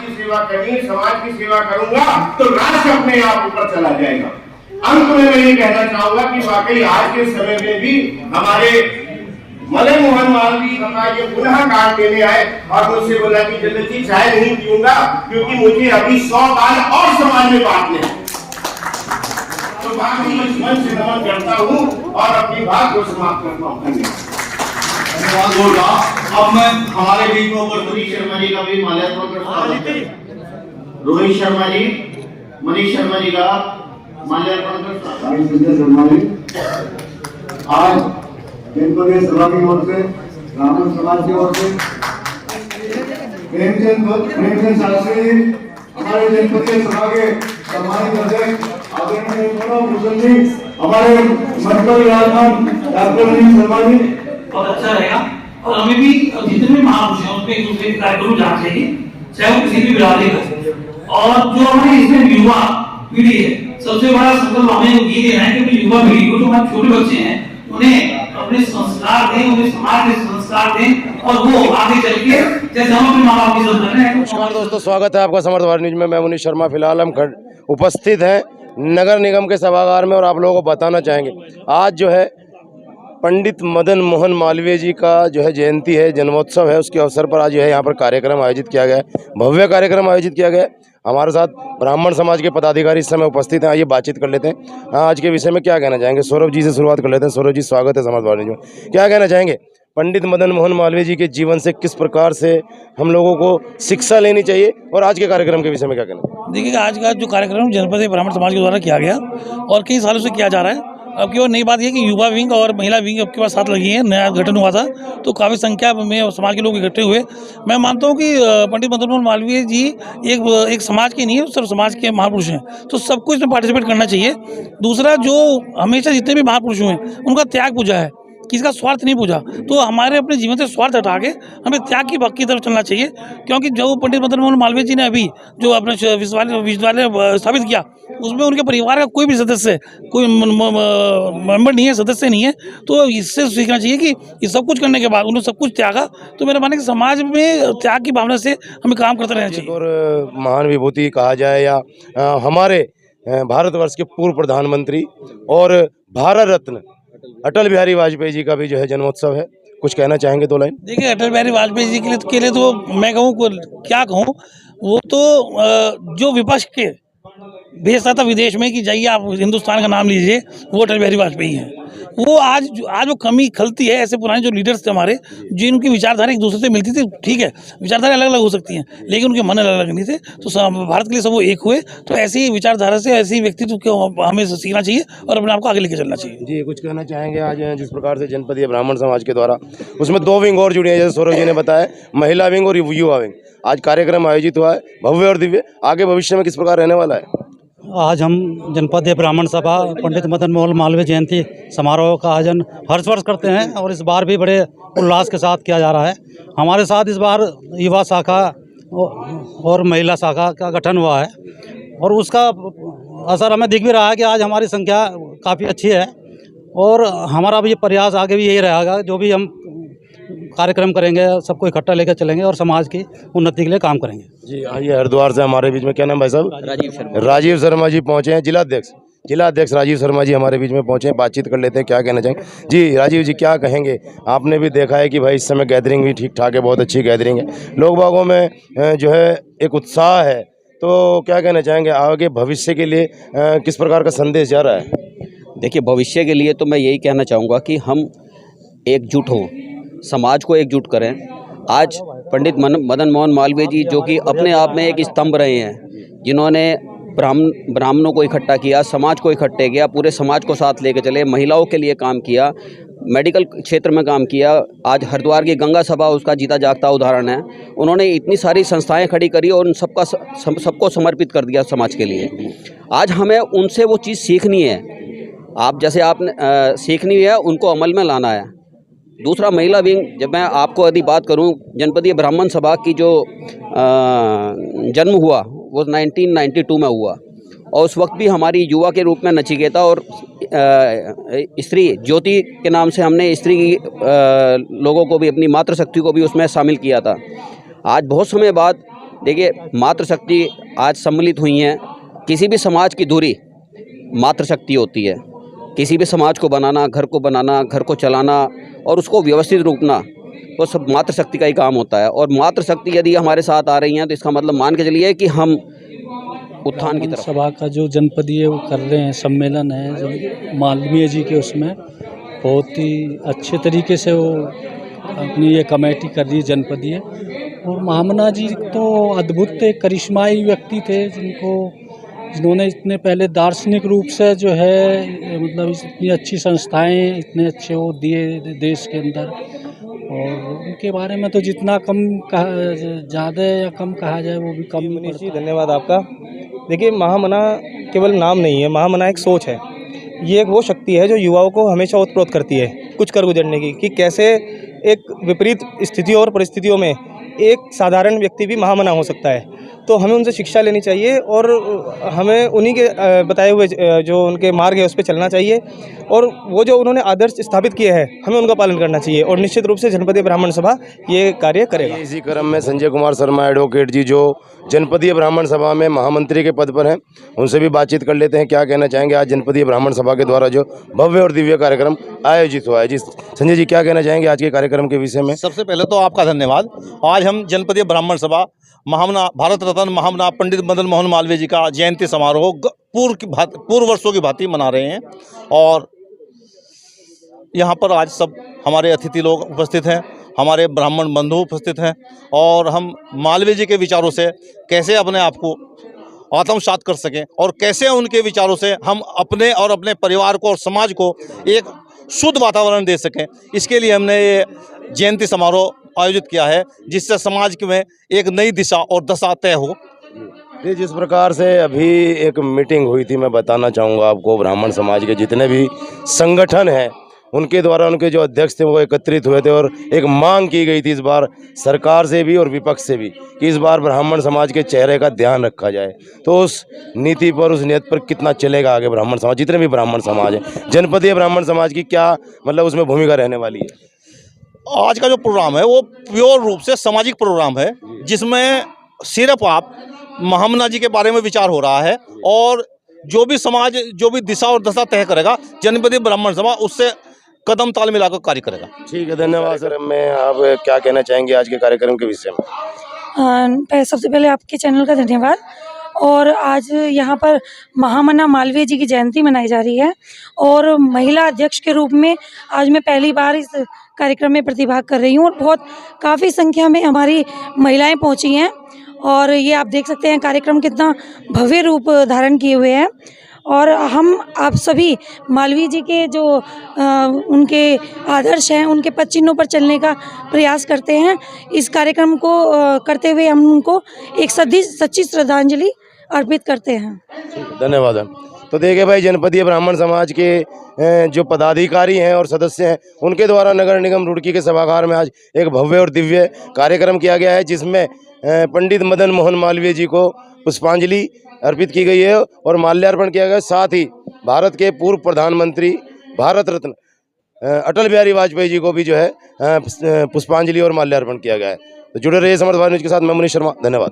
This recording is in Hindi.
की सेवा करनी है, समाज की सेवा करूंगा तो राष्ट्र अपने आप ऊपर चला जाएगा। अंत में मैं ये कहना चाहूंगा कि वाकई आज के समय में भी हमारे मदन मोहन मालवीय का ये पुनः कार्ड देने आए और मुझसे बोला कि जल्द जी चाय नहीं पीऊंगा क्योंकि मुझे अभी 100 बार और समाज में बांटने हैं। तो बात मन से नमन करता हूँ और अपनी बात को समाप्त करता हूँ। धन्यवाद होगा। अब मैं हमारे बीच में रोहित शर्मा जी का भी माल्यार्पण करता हूँ। रोहित शर्मा जी, मनीष शर्मा जी का माल्यार्पण करता हूँ। आज जनपद सभा की ओर से, ब्राह्मण समाज की ओर से प्रेमचंद शास्त्री, हमारे जनपद सभा के सम्मानित अध्यक्ष आदरणीय प्रणव भूषण जी, हमारे मंत्री राजमान डॉक्टर मनीष शर्मा जी। बहुत अच्छा रहेगा और हमें भी जितने भी महापुरुष हैं उसमें एक दूसरे के कार्यक्रम जाना चाहिए, चाहे वो किसी भी बिरादरी का। और जो हमारे इसमें युवा पीढ़ी है, सबसे बड़ा संकल्प हमें ये देना है कि युवा पीढ़ी को, जो हमारे छोटे बच्चे हैं, उन्हें अपने संस्कार दें, उन्हें समाज के संस्कार दें और वो आगे चल के जैसे हम अपने माँ बाप की इज्जत करते हैं। नमस्कार दोस्तों, स्वागत है आपका समर्थ भारत न्यूज में। मैं मनीष शर्मा। फिलहाल हम उपस्थित हैं नगर निगम के सभागार में और आप लोगों को बताना चाहेंगे आज जो है पंडित मदन मोहन मालवीय जी का जो है जयंती है, जन्मोत्सव है। उसके अवसर पर आज जो है यहाँ पर कार्यक्रम आयोजित किया गया है, भव्य कार्यक्रम आयोजित किया गया है। हमारे साथ ब्राह्मण समाज के पदाधिकारी इस समय उपस्थित हैं। आइए बातचीत कर लेते हैं। आज के विषय में क्या कहना चाहेंगे? सौरभ जी से शुरुआत कर लेते हैं। सौरभ जी, स्वागत है समर्थ भारत न्यूज में। क्या कहना चाहेंगे पंडित मदन मोहन मालवीय जी के जीवन से किस प्रकार से हम लोगों को शिक्षा लेनी चाहिए और आज के कार्यक्रम के विषय में क्या कहना? देखिए, आज का जो कार्यक्रम जनपद ब्राह्मण समाज के द्वारा किया गया और कई सालों से किया जा रहा है। अब की और नई बात यह कि युवा विंग और महिला विंग आपके पास साथ लगी है। नया गठन हुआ था तो काफ़ी संख्या में समाज के लोग इकट्ठे हुए। मैं मानता हूँ कि पंडित मदन मोहन मालवीय जी एक समाज के नहीं है, सर्व समाज के महापुरुष हैं, तो सबको इसमें पार्टिसिपेट करना चाहिए। दूसरा, जो हमेशा जितने भी महापुरुष हुए उनका त्याग पूजा है, किसी का स्वार्थ नहीं पूजा। तो हमारे अपने जीवन से स्वार्थ हटा के हमें त्याग की भक्ति की तरफ चलना चाहिए, क्योंकि जो पंडित मदन मोहन मालवीय जी ने अभी जो अपने विश्वविद्यालय स्थापित किया उसमें उनके परिवार का कोई भी सदस्य, कोई मेंबर नहीं है, सदस्य नहीं है। तो इससे सीखना चाहिए कि ये सब कुछ करने के बाद उन्होंने सब कुछ त्यागा। तो मेरा मानना है कि समाज में त्याग की भावना से हमें काम करते रहना चाहिए। और महान विभूति कहा जाए या हमारे भारतवर्ष के पूर्व प्रधानमंत्री और भारत रत्न अटल बिहारी वाजपेयी जी का भी जो है जन्मोत्सव है, कुछ कहना चाहेंगे? 2 लाइन। देखिए, अटल बिहारी वाजपेयी जी के लिए तो मैं कहूँ क्या कहूँ, वो तो जो विपक्ष के भेजता था विदेश में कि जाइए आप हिंदुस्तान का नाम लीजिए, वो अटल बिहारी वाजपेयी हैं। वो आज वो कमी खलती है। ऐसे पुराने जो लीडर्स थे हमारे, जिनकी विचारधारा एक दूसरे से मिलती थी, ठीक है, विचारधारा अलग अलग हो सकती हैं लेकिन उनके मन अलग अलग नहीं थे। तो भारत के लिए सब वो एक हुए। तो ऐसी विचारधारा से, ऐसी व्यक्तित्व को हमें सीखना चाहिए और अपने आप को आगे लेके चलना चाहिए। जी, कुछ कहना चाहेंगे? आज जिस प्रकार से जनपदीय ब्राह्मण समाज के द्वारा उसमें 2 विंग और जुड़े हैं, जैसे सौरभ जी ने बताया, महिला विंग और युवा विंग। आज कार्यक्रम आयोजित हुआ है भव्य और दिव्य। आगे भविष्य में किस प्रकार रहने वाला है? आज हम जनपदीय ब्राह्मण सभा पंडित मदन मोहन मालवीय जयंती समारोह का आयोजन हर वर्ष करते हैं और इस बार भी बड़े उल्लास के साथ किया जा रहा है। हमारे साथ इस बार युवा शाखा और महिला शाखा का गठन हुआ है और उसका असर हमें दिख भी रहा है कि आज हमारी संख्या काफ़ी अच्छी है और हमारा भी प्रयास आगे भी यही रहेगा। जो भी हम कार्यक्रम करेंगे सबको इकट्ठा लेकर चलेंगे और समाज की उन्नति के लिए काम करेंगे। जी, आइए हरिद्वार से हमारे बीच में, क्या नाम भाई साहब? राजीव शर्मा जी पहुंचे हैं, जिलाध्यक्ष राजीव शर्मा जी हमारे बीच में पहुंचे हैं। बातचीत कर लेते हैं, क्या कहना चाहेंगे? जी राजीव जी, क्या कहेंगे? आपने भी देखा है कि भाई इस समय गैदरिंग भी ठीक ठाक है, बहुत अच्छी गैदरिंग है, लोग बागों में जो है एक उत्साह है, तो क्या कहना चाहेंगे आगे भविष्य के लिए किस प्रकार का संदेश जा रहा है? देखिए, भविष्य के लिए तो मैं यही कहना चाहूँगा कि हम एकजुट हों, समाज को एकजुट करें। आज पंडित मदन मोहन मालवीय जी, जो कि अपने आप में एक स्तंभ रहे हैं, जिन्होंने ब्राह्मणों को इकट्ठा किया, समाज को इकट्ठे किया, पूरे समाज को साथ लेकर चले, महिलाओं के लिए काम किया, मेडिकल क्षेत्र में काम किया। आज हरिद्वार की गंगा सभा उसका जीता जागता उदाहरण है। उन्होंने इतनी सारी संस्थाएं खड़ी करी और उन सबको समर्पित कर दिया समाज के लिए। आज हमें उनसे वो चीज़ सीखनी है। आप जैसे आपने सीखनी है, उनको अमल में लाना है। दूसरा, महिला विंग, जब मैं आपको यदि बात करूं, जनपदीय ब्राह्मण सभा की जो जन्म हुआ वो 1992 में हुआ और उस वक्त भी हमारी युवा के रूप में नचिकेता और स्त्री ज्योति के नाम से हमने स्त्री लोगों को भी, अपनी मातृशक्ति को भी उसमें शामिल किया था। आज बहुत समय बाद देखिए, मातृशक्ति आज सम्मिलित हुई हैं। किसी भी समाज की धुरी मातृशक्ति होती है। किसी भी समाज को बनाना, घर को चलाना और उसको व्यवस्थित रूपना, वो सब मातृशक्ति का ही काम होता है। और मातृशक्ति यदि हमारे साथ आ रही हैं तो इसका मतलब मान के चलिए कि हम उत्थान की तरफ। सभा का जो जनपदीय वो कर रहे हैं, सम्मेलन है जो मालवीय जी के, उसमें बहुत ही अच्छे तरीके से वो अपनी ये कमेटी कर रही है जनपदीय। और महामना जी तो अद्भुत एक करिश्माई व्यक्ति थे, जिन्होंने इतने पहले दार्शनिक रूप से जो है मतलब इतनी अच्छी संस्थाएं, इतने अच्छे वो दिए देश के अंदर। और उनके बारे में तो जितना कम कहा, ज़्यादा या कम कहा जाए वो भी कम ही मनीष जी, पड़ता है। धन्यवाद आपका। देखिए, महामना केवल नाम नहीं है, महामना एक सोच है। ये एक वो शक्ति है जो युवाओं को हमेशा ओतप्रोत करती है कुछ कर गुजरने की, कि कैसे एक विपरीत स्थितियों और परिस्थितियों में एक साधारण व्यक्ति भी महामना हो सकता है। तो हमें उनसे शिक्षा लेनी चाहिए और हमें उन्हीं के बताए हुए जो उनके मार्ग है उस पर चलना चाहिए। और वो जो उन्होंने आदर्श स्थापित किए हैं, हमें उनका पालन करना चाहिए। और निश्चित रूप से जनपदीय ब्राह्मण सभा ये कार्य करेगा। इसी क्रम में संजय कुमार शर्मा एडवोकेट जी, जो जनपदीय ब्राह्मण सभा में महामंत्री के पद पर हैं, उनसे भी बातचीत कर लेते हैं। क्या कहना चाहेंगे आज जनपदीय ब्राह्मण सभा के द्वारा जो भव्य और दिव्य कार्यक्रम आयोजित हुआ है? जी संजय जी, क्या कहना चाहेंगे आज के कार्यक्रम के विषय में? सबसे पहले तो आपका धन्यवाद। आज हम जनपदीय ब्राह्मण सभा महामना भारत रत्न महामना पंडित मदन मोहन मालवीय जी का जयंती समारोह पूर्व वर्षों की भांति मना रहे हैं। और यहाँ पर आज सब हमारे अतिथि लोग उपस्थित हैं, हमारे ब्राह्मण बंधु उपस्थित हैं। और हम मालवीय जी के विचारों से कैसे अपने आप को आत्मसात कर सकें और कैसे उनके विचारों से हम अपने और अपने परिवार को और समाज को एक शुद्ध वातावरण दे सकें, इसके लिए हमने ये जयंती समारोह आयोजित किया है, जिससे समाज में एक नई दिशा और दशा तय हो। ये जिस प्रकार से अभी एक मीटिंग हुई थी, मैं बताना चाहूँगा आपको, ब्राह्मण समाज के जितने भी संगठन हैं उनके द्वारा उनके जो अध्यक्ष थे वो एकत्रित हुए थे और एक मांग की गई थी इस बार सरकार से भी और विपक्ष से भी कि इस बार ब्राह्मण समाज के चेहरे का ध्यान रखा जाए। तो उस नीति पर, उस नियत पर कितना चलेगा आगे ब्राह्मण समाज, जितने भी ब्राह्मण समाज हैं, जनपदीय ब्राह्मण समाज की क्या मतलब उसमें भूमिका रहने वाली है? आज का जो प्रोग्राम है वो प्योर रूप से सामाजिक प्रोग्राम है, जिसमें सिर्फ आप महामना जी के बारे में विचार हो रहा है। और जो भी समाज जो भी दिशा और दशा तय करेगा, जनपदीय ब्राह्मण सभा उससे कदम ताल मिलाकर कार्य करेगा। ठीक है, धन्यवाद सर। मैं आप क्या कहना चाहेंगे आज के कार्यक्रम के विषय में? सबसे पहले आपके चैनल का धन्यवाद। और आज यहाँ पर महामना मालवीय जी की जयंती मनाई जा रही है और महिला अध्यक्ष के रूप में आज मैं पहली बार इस कार्यक्रम में प्रतिभाग कर रही हूँ। और बहुत काफ़ी संख्या में हमारी महिलाएं पहुँची हैं और ये आप देख सकते हैं कार्यक्रम कितना भव्य रूप धारण किए हुए हैं। और हम आप सभी मालवीय जी के जो उनके आदर्श हैं, उनके पद चिन्हों पर चलने का प्रयास करते हैं। इस कार्यक्रम को करते हुए हम उनको एक सच्ची श्रद्धांजलि अर्पित करते हैं। धन्यवाद। तो देखिए भाई, जनपदीय ब्राह्मण समाज के जो पदाधिकारी हैं और सदस्य हैं, उनके द्वारा नगर निगम रुड़की के सभागार में आज एक भव्य और दिव्य कार्यक्रम किया गया है, जिसमें पंडित मदन मोहन मालवीय जी को पुष्पांजलि अर्पित की गई है और माल्यार्पण किया गया। साथ ही भारत के पूर्व प्रधानमंत्री भारत रत्न अटल बिहारी वाजपेयी जी को भी जो है पुष्पांजलि और माल्यार्पण किया गया है। तो जुड़े रहिए समर्थ भारत न्यूज के साथ। मैं मनीष शर्मा, धन्यवाद।